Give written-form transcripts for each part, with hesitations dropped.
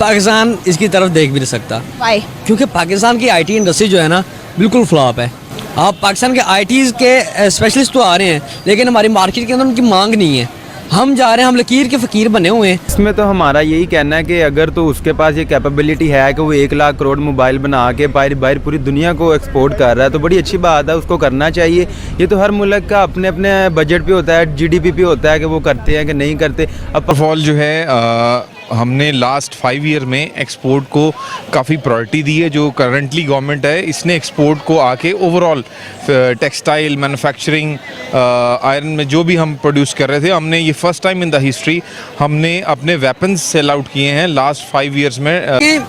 पाकिस्तान इसकी तरफ देख भी नहीं सकता। Why? क्योंकि पाकिस्तान की आईटी इंडस्ट्री जो है ना बिल्कुल फ्लॉप है। आप पाकिस्तान के आईटीज़ के स्पेशलिस्ट तो आ रहे हैं लेकिन हमारी मार्केट के अंदर उनकी मांग नहीं है। हम जा रहे हैं, हम लकीर के फ़कीर बने हुए हैं। इसमें तो हमारा यही कहना है कि अगर तो उसके पास ये कैपेबिलिटी है कि वो 1 लाख करोड़ मोबाइल बना के बाहर पूरी दुनिया को एक्सपोर्ट कर रहा है तो बड़ी अच्छी बात है, उसको करना चाहिए। ये तो हर मुल्क का अपने अपने बजट पे होता है, जीडीपी पे होता है कि वो करते हैं कि नहीं करते। अब फॉल जो है हमने लास्ट 5 ईयर में एक्सपोर्ट को काफ़ी प्रायोरिटी दी है। जो करंटली गवर्नमेंट है इसने एक्सपोर्ट को आके ओवरऑल टेक्सटाइल, मैन्युफैक्चरिंग, आयरन में जो भी हम प्रोड्यूस कर रहे थे, हमने ये first time in the history हमने अपने वेपन्स सेल आउट किए हैं लास्ट 5 ईयर्स में।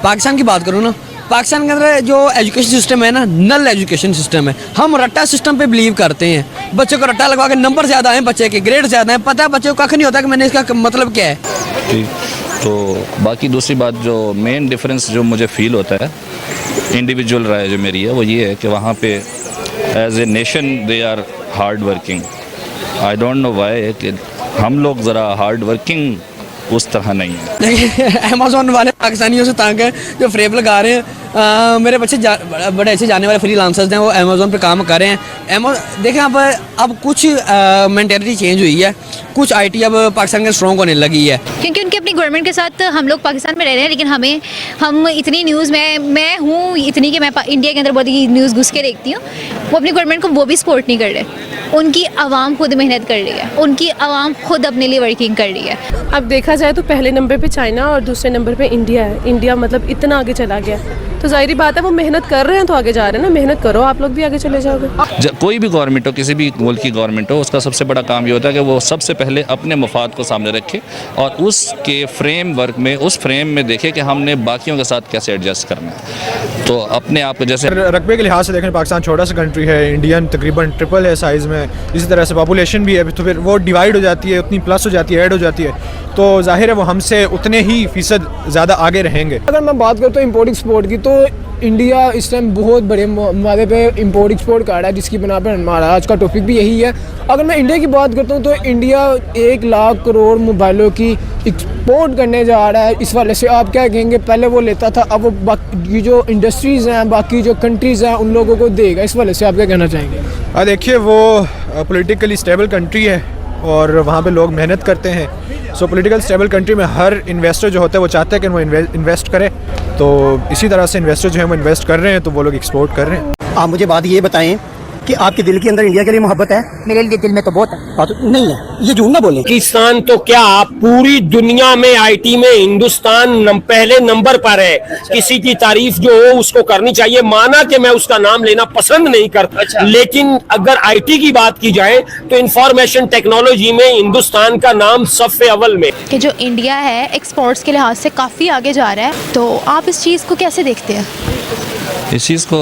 पाकिस्तान की बात करूँ ना, पाकिस्तान के अंदर जो एजुकेशन सिस्टम है ना, नल एजुकेशन सिस्टम है। हम रट्टा सिस्टम पे बिलीव करते हैं। बच्चों को रट्टा लगवा के नंबर ज़्यादा हैं, बच्चे के ग्रेड ज़्यादा हैं, पता है बच्चे को कख नहीं होता कि मैंने इसका मतलब क्या है। ठीक, तो बाकी दूसरी बात जो मेन डिफरेंस जो मुझे फील होता है, इंडिविजुअल राय जो मेरी है वो ये है कि वहाँ पे as a nation they are hard working. I don't know why कि हम लोग ज़रा हार्ड वर्किंग उस तरह नहीं है। अमेज़ॉन वाले पाकिस्तानियों से तंग हैं जो फ्रेम लगा रहे हैं। मेरे बच्चे बड़े अच्छे जाने वाले फ्रीलांसर्स हैं, वो अमेज़ॉन पे काम कर रहे हैं। देखें अब कुछ मेंटेलिटी चेंज हुई है, कुछ आईटी अब पाकिस्तान के स्ट्रॉन्ग होने लगी है क्योंकि उनकी अपनी गवर्नमेंट के साथ हम लोग पाकिस्तान में रह रहे हैं, लेकिन हम इतनी न्यूज़ में मैं हूँ इतनी कि मैं इंडिया के अंदर बहुत ही न्यूज़ घुस के देखती हूँ। वो अपनी गवर्नमेंट को वो भी सपोर्ट नहीं कर रहे। उनकी आवाम खुद मेहनत कर रही है, उनकी आवाम खुद अपने लिए वर्किंग कर रही है। अब देखा जाए तो पहले नंबर पे चाइना और दूसरे नंबर पे इंडिया है। इंडिया मतलब इतना आगे चला गया, तो जाहिर बात है वो मेहनत कर रहे हैं तो आगे जा रहे हैं ना। मेहनत करो, आप लोग भी आगे चले जाओगे। कोई भी गवर्नमेंट हो, किसी भी मुल्क की गवर्नमेंट हो, उसका सबसे बड़ा काम ये होता है कि वो सबसे पहले अपने मफाद को सामने रखे और उसके फ्रेमवर्क में, उस फ्रेम में देखे कि हमने बाकियों के साथ कैसे एडजस्ट करना है। तो अपने आप को जैसे रकबे के लिहाज से देखें, पाकिस्तान छोटा सा कंट्री है, इंडियन तकरीबन ट्रिपल है साइज़ में, इसी तरह से पॉपुलेशन भी है, तो फिर वो डिवाइड हो जाती है, उतनी प्लस हो जाती है, ऐड हो जाती है, तो जाहिर है वो हमसे उतने ही फ़ीसद ज़्यादा आगे रहेंगे। अगर मैं बात करता हूँ इम्पोर्ट एक्सपोर्ट की, तो इंडिया इस टाइम बहुत बड़े मादे पे इम्पोर्ट एक्सपोर्ट कर रहा है, जिसकी बना पर हमारा आज का टॉपिक भी यही है। अगर मैं इंडिया की बात करता हूँ तो इंडिया 1 लाख करोड़ मोबाइलों की एक्सपोर्ट करने जा रहा है। इस वाले से आप क्या कहेंगे, पहले वो लेता था, अब वो बाकी जो इंडस्ट्रीज़ हैं, बाकी जो कंट्रीज़ हैं, उन लोगों को देगा। इस वाले से आप क्या कहना चाहेंगे? देखिए, वो पॉलिटिकली स्टेबल कंट्री है और वहाँ पे लोग मेहनत करते हैं। सो पॉलिटिकल स्टेबल कंट्री में हर इन्वेस्टर जो होता है वो चाहता है कि वो इन्वेस्ट करे, तो इसी तरह से इन्वेस्टर जो है वो इन्वेस्ट कर रहे हैं, तो वो लोग एक्सपोर्ट कर रहे हैं। आप मुझे बात ये बताएं कि आपके दिल के अंदर इंडिया के लिए मोहब्बत है? मेरे लिए दिल में तो बहुत है। तो नहीं है, ये झूठ ना बोलें। पाकिस्तान तो क्या पूरी दुनिया में आईटी में हिंदुस्तान पहले नंबर पर है। किसी की तारीफ जो हो उसको करनी चाहिए। माना कि मैं उसका नाम लेना पसंद नहीं करता, लेकिन अगर आईटी की बात की जाए तो इंफॉर्मेशन टेक्नोलॉजी में हिंदुस्तान का नाम सबसे अव्वल में। कि जो इंडिया है एक्सपोर्ट्स के लिहाज से काफ़ी आगे जा रहा है, तो आप इस चीज़ को कैसे देखते हैं? इस चीज़ को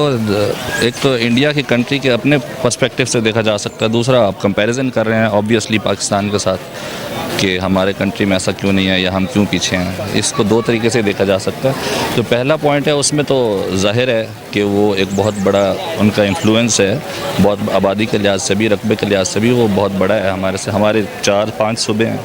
एक तो इंडिया की कंट्री के अपने पर्सपेक्टिव से देखा जा सकता है, दूसरा आप कंपैरिजन कर रहे हैं ऑब्वियसली पाकिस्तान के साथ कि हमारे कंट्री में ऐसा क्यों नहीं है या हम क्यों पीछे हैं। इसको 2 तरीके से देखा जा सकता है। तो पहला पॉइंट है, उसमें तो जाहिर है कि वो एक बहुत बड़ा उनका इन्फ्लुएंस है, बहुत आबादी के लिहाज से भी, रकबे के लिहाज से भी वो बहुत बड़ा है। हमारे 4-5 सूबे हैं,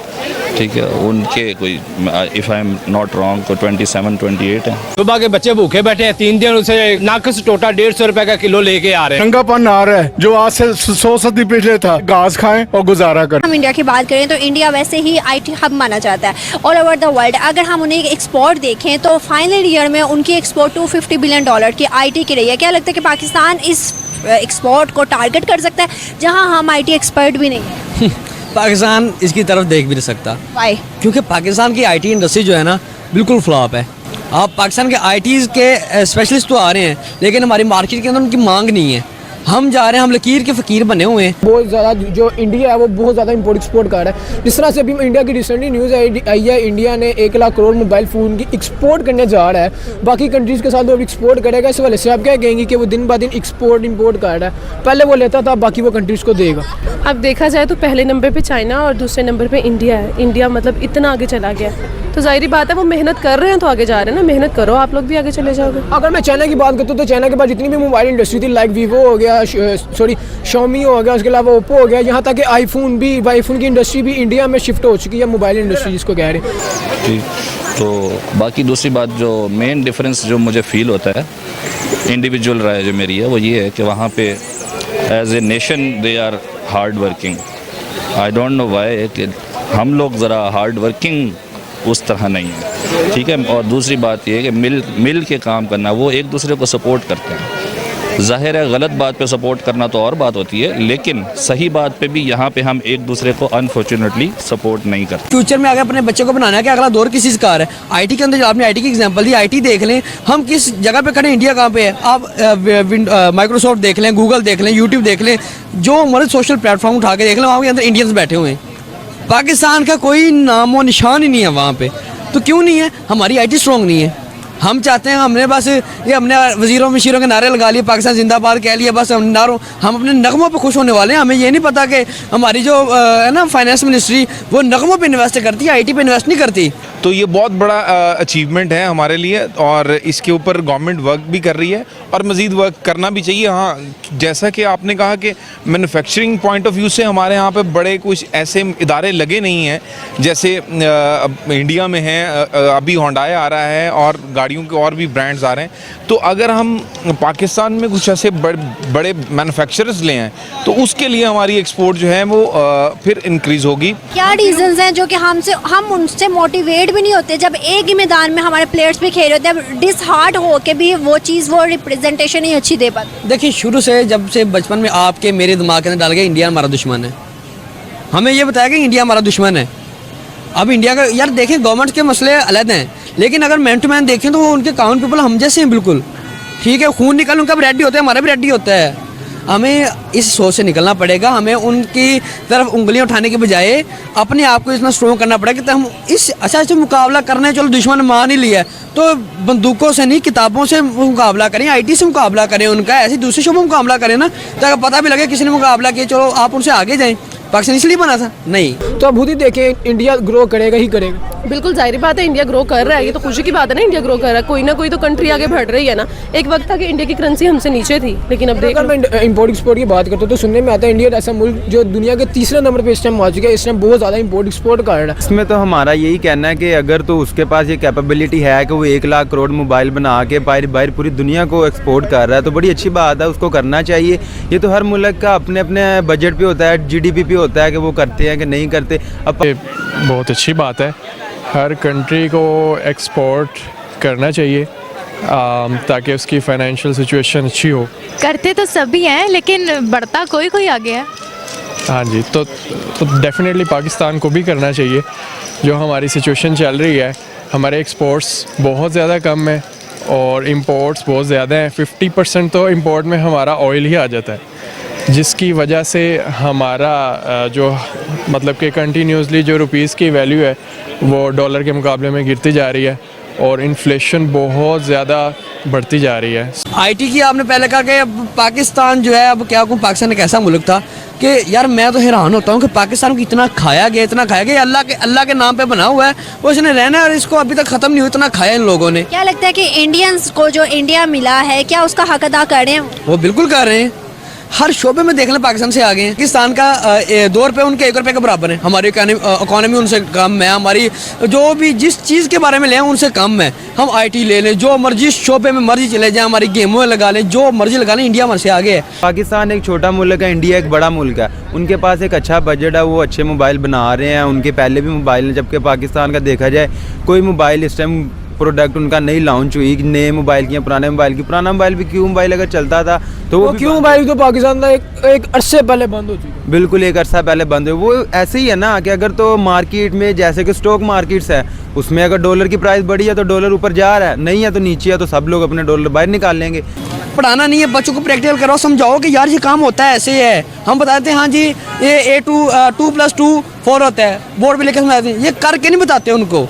ठीक है, उनके कोई if I am not wrong को 27-28 हैं। सुबह के बच्चे भूखे बैठे हैं, 3 दिन उसे नाकस टोटा 150 रुपए का किलो लेके आ रहे हैं। नंगापन आ रहा है जो आज से 100 सदी पहले था। घास खाएं और गुजारा करें। हम इंडिया की बात करें तो इंडिया वैसे ही आईटी हब माना जाता है ऑल ओवर द वर्ल्ड। अगर हम उन्हें एक्सपोर्ट देखें तो फाइनल ईयर में उनकी एक्सपोर्ट $250 बिलियन की आईटी की रही है। क्या लगता है कि पाकिस्तान इस एक्सपोर्ट को टारगेट कर सकता है जहां हम आईटी एक्सपर्ट भी नहीं है? पाकिस्तान इसकी तरफ देख भी नहीं सकता। Why? क्योंकि पाकिस्तान की आईटी इंडस्ट्री जो है ना बिल्कुल फ्लॉप है। आप पाकिस्तान के आईटीज़ के स्पेशलिस्ट तो आ रहे हैं लेकिन हमारी मार्केट के अंदर उनकी मांग नहीं है। हम जा रहे हैं, हम लकीर के फ़कीर बने हुए हैं। बहुत ज़्यादा जो इंडिया है वो बहुत ज़्यादा इम्पोर्ट एक्सपोर्ट कर रहा है। जिस तरह से अभी इंडिया की रिसेंटली न्यूज़ आई है, इंडिया ने 1 लाख करोड़ मोबाइल फ़ोन की एक्सपोर्ट करने जा रहा है। बाकी कंट्रीज़ के साथ वो एक्सपोर्ट करेगा। इस वाले से आप क्या कहेंगे कि वो दिन ब दिन एक्सपोर्ट इम्पोर्ट कर रहा है? पहले वो लेता था, बाकी वो कंट्रीज़ को देगा। अब देखा जाए तो पहले नंबर पे चाइना और दूसरे नंबर पे इंडिया है। इंडिया मतलब इतना आगे चला गया, तो जाहिर बात है वो मेहनत कर रहे हैं तो आगे जा रहे हैं ना, मेहनत करो, आप लोग भी आगे चले जाओगे। अगर मैं चाइना की बात करता हूँ तो चाइना के पास जितनी भी मोबाइल इंडस्ट्री थी, लाइक वीवो हो गया, सॉरी Xiaomi हो गया, उसके अलावा ओप्पो हो गया, यहाँ तक कि आईफोन की इंडस्ट्री भी इंडिया में शिफ्ट हो चुकी है, मोबाइल इंडस्ट्री जिसको कह रहे हैं। ठीक, तो बाकी दूसरी बात जो मेन डिफरेंस जो मुझे फील होता है, इंडिविजुअल राय जो मेरी है वो ये है कि वहाँ पे as a nation they are hard working. I don't know why कि हम लोग ज़रा हार्ड वर्किंग उस तरह नहीं है, ठीक है। और दूसरी बात ये है कि मिल के काम करना, वो एक दूसरे को सपोर्ट करते हैं। ज़ाहिर है गलत बात पे सपोर्ट करना तो और बात होती है, लेकिन सही बात पे भी यहाँ पे हम एक दूसरे को अनफॉर्चुनेटली सपोर्ट नहीं करते। फ्यूचर में अगर अपने बच्चे को बनाना है कि अगला दौर किस चीज़ का आ रहा है, आईटी के अंदर आपने आईटी की एग्जांपल दी, आईटी देख लें हम किस जगह पे खड़े, इंडिया कहाँ पे है। आप माइक्रोसॉफ्ट देख लें, गूगल देख लें, यूट्यूब देख लें, जो हमारे सोशल प्लेटफॉर्म उठा के देख लें, वहाँ के अंदर इंडियंस बैठे हुए हैं। पाकिस्तान का कोई नामो निशान ही नहीं है वहाँ पे। तो क्यों नहीं है? हमारी आईटी स्ट्रॉन्ग नहीं है। हम चाहते हैं, हमने बस ये हमने वजीरों मशीरों के नारे लगा लिए, पाकिस्तान जिंदाबाद कह लिया, बस हम अपने नगमों पे खुश होने वाले हैं। हमें ये नहीं पता कि हमारी जो है ना फाइनेंस मिनिस्ट्री, वो नगमों पे इन्वेस्ट करती है, आईटी पे इन्वेस्ट नहीं करती। तो ये बहुत बड़ा अचीवमेंट है हमारे लिए और इसके ऊपर गवर्नमेंट वर्क भी कर रही है और मज़ीद वर्क करना भी चाहिए। हाँ, जैसा कि आपने कहा कि मैन्युफैक्चरिंग पॉइंट ऑफ व्यू से हमारे यहाँ पे बड़े कुछ ऐसे इदारे लगे नहीं हैं जैसे इंडिया में है। अभी होंडाई आ रहा है और गाड़ियों के और भी ब्रांड्स आ रहे हैं। तो अगर हम पाकिस्तान में कुछ ऐसे बड़े मैन्युफैक्चरर्स ले आए तो उसके लिए हमारी एक्सपोर्ट जो है वो फिर इंक्रीज़ होगी। क्या रीजंस हैं जो कि हम उनसे मोटिवेट भी नहीं होते, जब एक ही मैदान में हमारे प्लेयर्स भी खेल रहे होते हैं, डिसहार्ट हो के भी वो चीज़, वो रिप्रेजेंटेशन ही अच्छी दे पाते। देखिए, शुरू से जब से बचपन में आपके मेरे दिमाग के अंदर डाल गया इंडिया हमारा दुश्मन है, हमें ये बताया कि इंडिया हमारा दुश्मन है। अब इंडिया का यार देखें, गवर्नमेंट के मसले अलग हैं, लेकिन अगर मैन टू मैन देखें तो वो उनके काउंट पीपल हम जैसे हैं बिल्कुल, ठीक है। खून निकल उनका भी रेडी होता है, हमारा भी रेडी होता है। हमें इस सोच से निकलना पड़ेगा। हमें उनकी तरफ उंगलियां उठाने के बजाय अपने आप को इतना स्ट्रॉन्ग करना पड़ेगा कि हम इस अच्छा से मुकाबला करने, चलो दुश्मन मान ही लिया तो बंदूकों से नहीं, किताबों से मुकाबला करें, आईटी से मुकाबला करें उनका, ऐसी दूसरे शोबों में मुकाबला करें ना, ताकि पता भी लगे किसी ने मुकाबला किया, चलो आप उनसे आगे जाएं। पाकिस्तान इसलिए बना था नहीं। तो अब खुद ही देखें, इंडिया ग्रो करेगा ही करेगा। बिल्कुल जाहिर बात है, इंडिया ग्रो कर रहा है, ये तो खुशी की बात है ना, इंडिया ग्रो कर रहा है। कोई ना कोई तो कंट्री आगे बढ़ रही है ना। एक वक्त था कि इंडिया की करेंसी हमसे नीचे थी, लेकिन अब अगर मैं इंपोर्ट एक्सपोर्ट की बात करता हूँ तो सुनने में आता है इंडिया ऐसा मुल्क जो दुनिया के तीसरे नंबर पे इस टाइम आ चुका है, इस टाइम बहुत ज़्यादा इंपोर्ट एक्सपोर्ट कर रहा है। इसमें तो हमारा यही कहना है कि अगर तो उसके पास ये कैपेबिलिटी है कि वो 1 लाख करोड़ मोबाइल बना के बाहर पूरी दुनिया को एक्सपोर्ट कर रहा है तो बड़ी अच्छी बात है, उसको करना चाहिए। ये तो हर मुल्क का अपने अपने बजट पे होता है, GDP पे होता है कि वो करते हैं कि नहीं करते। अब बहुत अच्छी बात है, हर कंट्री को एक्सपोर्ट करना चाहिए ताकि उसकी फाइनेंशियल सिचुएशन अच्छी हो। करते तो सभी हैं लेकिन बढ़ता कोई आगे है। हाँ जी, तो डेफिनेटली पाकिस्तान को भी करना चाहिए। जो हमारी सिचुएशन चल रही है, हमारे एक्सपोर्ट्स बहुत ज़्यादा कम है और इंपोर्ट्स बहुत ज़्यादा हैं। 50% तो इंपोर्ट में हमारा ऑयल ही आ जाता है, जिसकी वजह से हमारा जो मतलब कि कंटिन्यूसली जो रुपीस की वैल्यू है वो डॉलर के मुकाबले में गिरती जा रही है और इन्फ्लेशन बहुत ज़्यादा बढ़ती जा रही है। आईटी की आपने पहले कहा कि अब पाकिस्तान जो है, अब क्या कहूँ, पाकिस्तान एक ऐसा मुल्क था कि यार मैं तो हैरान होता हूँ कि पाकिस्तान को इतना खाया गया, अल्लाह के नाम पे बना हुआ है, वो इसने रहना है और इसको अभी तक ख़त्म नहीं हुआ, इतना खाया इन लोगों ने। क्या लगता है कि इंडियंस को जो इंडिया मिला है, क्या उसका हक अदा कर रहे हैं? वो बिल्कुल कर रहे हैं, हर शोबे में देख लें पाकिस्तान से आगे हैं। पाकिस्तान का 2 रुपये उनके 1 रुपये के बराबर है। हमारी इकोनॉमी उनसे कम है, हमारी जो भी जिस चीज़ के बारे में लें उनसे कम है। हम आईटी ले लें, जो मर्जी शोबे में मर्जी चले जाएं, हमारी गेमों में लगा लें, जो मर्जी लगा लें, इंडिया हमारे से आगे है। पाकिस्तान एक छोटा मुल्क है, इंडिया एक बड़ा मुल्क है। उनके पास एक अच्छा बजट है, वो अच्छे मोबाइल बना रहे हैं, उनके पहले भी मोबाइल हैं। जबकि पाकिस्तान का देखा जाए कोई मोबाइल इस टाइम प्रोडक्ट उनका नई लॉन्च हुई, नए मोबाइल की, पुराना मोबाइल भी क्यों मोबाइल अगर चलता था तो वो क्यों मोबाइल तो पाकिस्तान का एक अरसे पहले बंद हो चुका है। बिल्कुल एक अरसा पहले बंद हुई। वो ऐसे ही है ना कि अगर तो मार्केट में जैसे कि स्टॉक मार्केट्स है, उसमें अगर डॉलर की प्राइस बढ़ी है तो डॉलर ऊपर जा रहा है, नहीं है तो नीचे है, तो सब लोग अपने डॉलर बाहर निकाल लेंगे। पढ़ाना नहीं है, बच्चों को प्रैक्टिकल करो, समझाओ कि यार ये काम होता है, ऐसे है। हम बताते हैं हाँ जी ये 2 + 2 4 होता है, बोर्ड पे लेकर समझाते हैं, ये करके नहीं बताते, उनको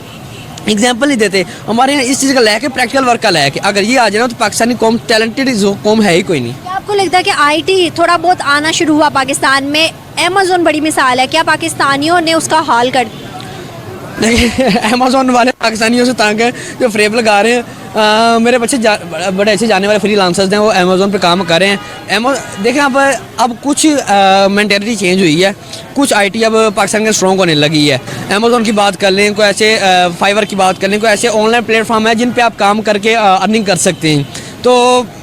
एग्जाम्पल नहीं देते। हमारे यहाँ इस चीज़ का लैक है, प्रैक्टिकल वर्क का लैक है। अगर ये आ जाए ना तो पाकिस्तानी कौम टैलेंटेड कौम है ही कोई नहीं। क्या आपको लगता है कि आईटी थोड़ा बहुत आना शुरू हुआ पाकिस्तान में? अमेज़न बड़ी मिसाल है, क्या पाकिस्तानियों ने उसका हाल कर दिया? देखिए अमेज़ॉन वाले पाकिस्तानियों से तंग हैं जो फ्रेम लगा रहे हैं। मेरे बच्चे बड़े अच्छे जाने वाले फ्रीलांसर्स हैं, वो अमेज़ॉन पे काम कर रहे हैं। देखें अब कुछ मेंटेलिटी चेंज हुई है, कुछ आईटी अब पाकिस्तान के स्ट्रॉन्ग होने लगी है। अमेज़ॉन की बात कर लें, कोई ऐसे फाइवर की बात कर लें, कोई ऐसे ऑनलाइन प्लेटफॉर्म है जिन पे आप काम करके अर्निंग कर सकते हैं। तो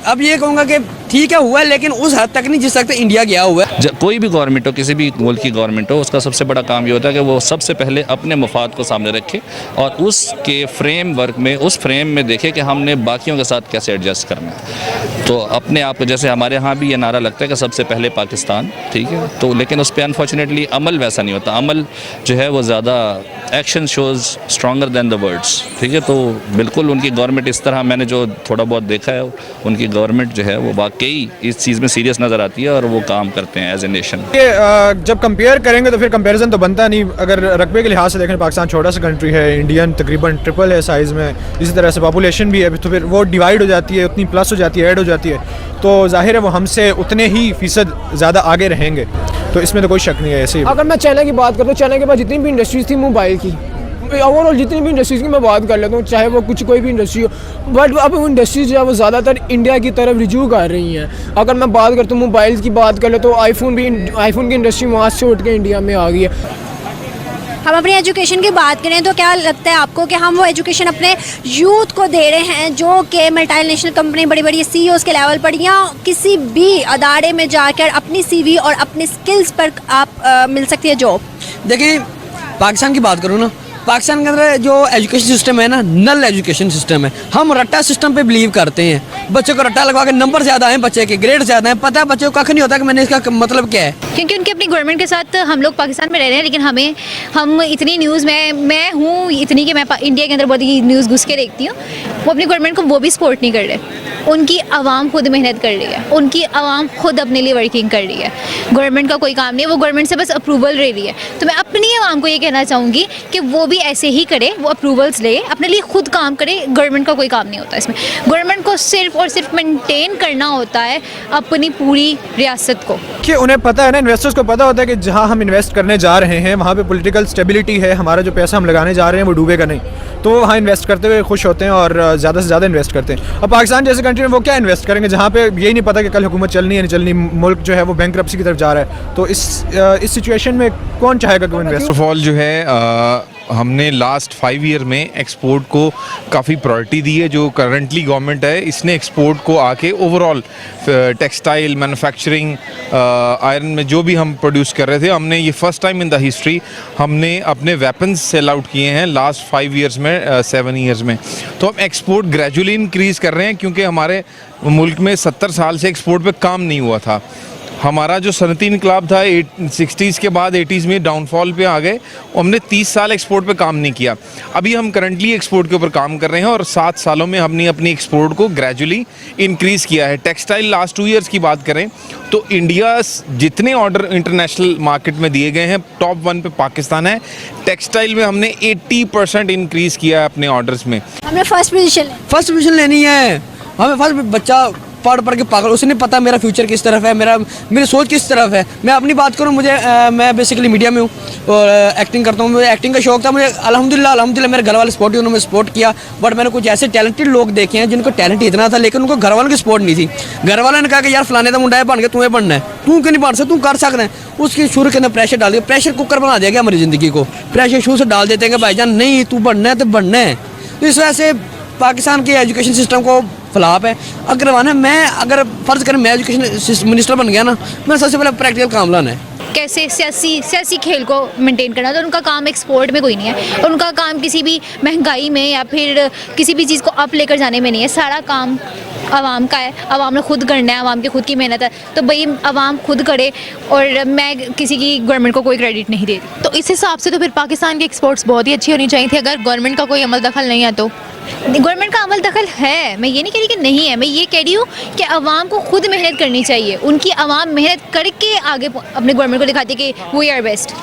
अब ये कहूँगा कि ठीक है हुआ है, लेकिन उस हद तक नहीं जिस तक इंडिया गया हुआ है। कोई भी गवर्नमेंट हो, किसी भी मुल्क की गवर्नमेंट हो, उसका सबसे बड़ा काम ये होता है कि वो सबसे पहले अपने मफाद को सामने रखे और उसके फ्रेमवर्क में, उस फ्रेम में देखे कि हमने बाकियों के साथ कैसे एडजस्ट करना है। तो अपने आप को, जैसे हमारे यहाँ भी ये नारा लगता है कि सबसे पहले पाकिस्तान, ठीक है, तो लेकिन उस पर अनफॉर्चुनेटली अमल वैसा नहीं होता। अमल जो है वो ज़्यादा action shows stronger than the words, ठीक है। तो बिल्कुल उनकी गवर्नमेंट इस तरह, मैंने जो थोड़ा बहुत देखा है, उनकी गवर्नमेंट जो है वो वाकई इस चीज़ में सीरियस नज़र आती है और वो काम करते हैं एज ए नेशन। जब कंपेयर करेंगे तो फिर कंपैरिजन तो बनता नहीं। अगर रकबे के लिहाज से देखें, पाकिस्तान छोटा सा कंट्री है, इंडियन तकरीबन ट्रिपल है साइज़ में, इसी तरह से पॉपुलेशन भी है, तो फिर वो डिवाइड हो जाती है, उतनी प्लस हो जाती है, ऐड हो जाती है, तो जाहिर है वो हमसे उतने ही फ़ीसद ज़्यादा आगे रहेंगे। तो इसमें तो कोई शक नहीं है। ऐसे ही अगर मैं चाइना की बात करूँ, चाइना के पास जितनी भी इंडस्ट्रीज़ थी मोबाइल की, ओवरऑल जितनी भी इंडस्ट्रीज़ की मैं बात कर लेता हूँ, चाहे वो कोई भी इंडस्ट्री हो, बट अब वो इंडस्ट्रीज जो है वो ज़्यादातर इंडिया की तरफ रिज्यू कर रही हैं। अगर मैं बात करता हूँ मोबाइल की बात कर ले तो आईफोन की इंडस्ट्री वहाँ से उठ के इंडिया में आ गई है। हम अपनी एजुकेशन की बात करें तो क्या लगता है आपको कि हम वो एजुकेशन अपने यूथ को दे रहे हैं जो कि मल्टीनेशनल कंपनी, बड़ी बड़ी CEOs के लेवल पर या किसी भी अदारे में जाकर अपनी CV और अपनी स्किल्स पर आप मिल सकती है जॉब? देखें पाकिस्तान की बात करूँ ना, पाकिस्तान के अंदर जो एजुकेशन सिस्टम है ना, नल एजुकेशन सिस्टम है। हम रट्टा सिस्टम पे बिलीव करते हैं, बच्चों को रट्टा लगवा के नंबर ज़्यादा हैं, बच्चे के ग्रेड ज़्यादा हैं, पता है बच्चे को कख नहीं होता कि मैंने इसका मतलब क्या है। क्योंकि उनकी अपनी गवर्नमेंट के साथ हम लोग पाकिस्तान में रह रहे हैं, लेकिन हम इतनी न्यूज़ में, मैं हूँ इतनी कि मैं इंडिया के अंदर बहुत ही न्यूज़ घुस के देखती हूँ, वो अपनी गवर्नमेंट को वो भी सपोर्ट नहीं कर रहे। उनकी आवाम खुद मेहनत कर रही है, उनकी आवाम खुद अपने लिए वर्किंग कर रही है, गवर्नमेंट का कोई काम नहीं है, वो गवर्नमेंट से बस अप्रूवल ले रही है। तो मैं अपनी आवाम को ये कहना चाहूँगी कि वो भी ऐसे ही करे, वो अप्रूवल्स ले, अपने लिए खुद काम करे। गवर्नमेंट का कोई काम नहीं होता इसमें, गवर्नमेंट को सिर्फ और सिर्फ मेंटेन करना होता है अपनी पूरी रियासत को। कि उन्हें पता है ना, इन्वेस्टर्स को पता होता है कि जहाँ हम इन्वेस्ट करने जा रहे हैं वहाँ पे पॉलिटिकल स्टेबिलिटी है, हमारा जो पैसा हम लगाने जा रहे हैं वो डूबेगा नहीं, तो वो वहाँ इन्वेस्ट करते हुए खुश होते हैं और ज़्यादा से ज़्यादा इन्वेस्ट करते हैं। अब पाकिस्तान जैसे कंट्री में वो क्या इन्वेस्ट करेंगे जहाँ पे यही नहीं पता कि कल हुकूमत चलनी है नहीं चलनी, मुल्क जो है वो बैंकरप्सी की तरफ जा रहा है। तो इस सिचुएशन में कौन चाहेगा कि वो इन्वेस्ट? फर्स्ट ऑफ ऑल जो है हमने लास्ट 5 ईयर में एक्सपोर्ट को काफ़ी प्रायोरिटी दी है। जो करंटली गवर्नमेंट है इसने एक्सपोर्ट को आके ओवरऑल टेक्सटाइल, मैन्युफैक्चरिंग, आयरन में जो भी हम प्रोड्यूस कर रहे थे, हमने ये first time in the history हमने अपने वेपन्स सेल आउट किए हैं लास्ट 5 ईयर्स में, 7 ईयर्स में। तो हम एक्सपोर्ट ग्रेजुअली इंक्रीज़ कर रहे हैं क्योंकि हमारे मुल्क में 70 साल से एक्सपोर्ट पे काम नहीं हुआ था। हमारा जो सनती इनकलाब था 60s के बाद 80s में डाउनफॉल पे आ गए, हमने 30 साल एक्सपोर्ट पे काम नहीं किया। अभी हम करंटली एक्सपोर्ट के ऊपर काम कर रहे हैं और 7 सालों में हमने अपनी एक्सपोर्ट को ग्रेजुअली इंक्रीज़ किया है। टेक्सटाइल लास्ट 2 ईयर्स की बात करें तो इंडिया जितने ऑर्डर इंटरनेशनल मार्केट में दिए गए हैं टॉप 1 पे पाकिस्तान है। टेक्सटाइल में हमने 80% इंक्रीज़ किया है अपने ऑर्डर्स में। हमने फर्स्ट पोजीशन लेनी है। हमें फर्स्ट बच्चा पढ़ के पागल, उसे नहीं पता मेरा फ्यूचर किस तरफ है, मेरी सोच किस तरफ है। मैं अपनी बात करूं, मैं बेसिकली मीडिया में हूं और एक्टिंग करता हूं। मुझे एक्टिंग का शौक था, मुझे अल्हम्दुलिल्लाह मेरे घर वाले सपोर्ट, उन्होंने सपोर्ट किया। बट मैंने कुछ ऐसे टैलेंटेड लोग देखे हैं जिनको टैलेंट इतना था लेकिन उनको घर वालों की सपोर्ट नहीं थी। घर वालों ने कहा कि यार फलाने का मुंडा है, बन के तुम्हें बनना है, तू क्यों नहीं बन सकता, तू कर सकता है। उसकी शुरू के अंदर प्रेशर डाल दिया, प्रेशर कुकर बना दिया गया हमारी ज़िंदगी को। प्रेशर शुरू से डाल देते हैं कि भाईजान नहीं तू बनना है तो बनना है। तो इस वजह से पाकिस्तान के एजुकेशन सिस्टम को फ्लॉप है। अगर फ़र्ज़ करें मैं एजुकेशन मिनिस्टर बन गया ना, मैं सबसे पहले प्रैक्टिकल काम लाना है। कैसे सियासी खेल को मेंटेन करना, तो उनका काम एक्सपोर्ट में कोई नहीं है, उनका काम किसी भी महंगाई में या फिर किसी भी चीज़ को अप लेकर जाने में नहीं है। सारा काम आवाम का है, आवाम ने खुद करना है, आवाम की खुद की मेहनत है। तो भाई आवाम खुद करे और मैं किसी की गवर्नमेंट को कोई क्रेडिट नहीं दे रही। तो इस हिसाब से तो फिर पाकिस्तान की एक्सपोर्ट्स बहुत ही अच्छी होनी चाहिए थी अगर गवर्नमेंट का कोई अमल दखल नहीं है। तो गवर्नमेंट का अमल दखल है, मैं ये नहीं कह रही कि नहीं है, मैं ये कह रही हूँ कि आवाम को खुद मेहनत करनी चाहिए। उनकी आवाम मेहनत करके आगे अपने गवर्नमेंट को दिखाती है कि वी आर बेस्ट।